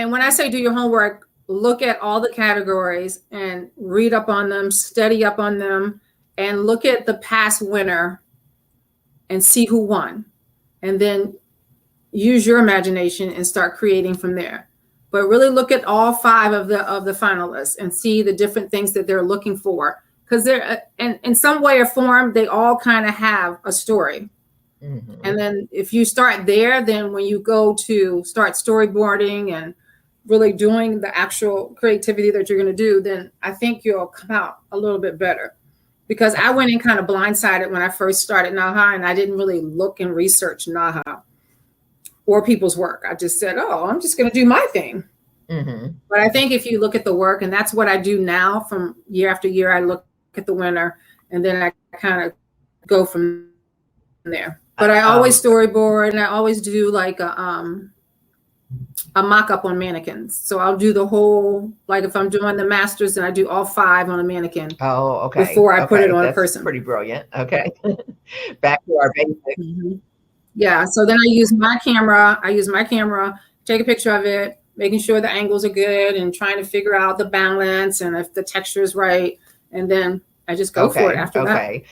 And when I say do your homework, look at all the categories and read up on them, study up on them, and look at the past winner and see who won. And then use your imagination and start creating from there. But really look at all 5 of the finalists and see the different things that they're looking for. Because they're in some way or form, they all kind of have a story. Mm-hmm. And then if you start there, then when you go to start storyboarding and really doing the actual creativity that you're going to do, then I think you'll come out a little bit better. Because I went in kind of blindsided when I first started NAHA, and I didn't really look and research NAHA or people's work. I just said, oh, I'm just going to do my thing. Mm-hmm. But I think if you look at the work, and that's what I do now from year after year, I look at the winner and then I kind of go from there. But I always storyboard, and I always do like a mock-up on mannequins. So I'll do the whole, like if I'm doing the masters, and I do all 5 on a mannequin. Oh, okay. Before I put it on a person. Pretty brilliant. Okay. Back to our basics. Mm-hmm. Yeah. So then I use my camera, take a picture of it, making sure the angles are good and trying to figure out the balance and if the texture is right. And then I just go for it after that.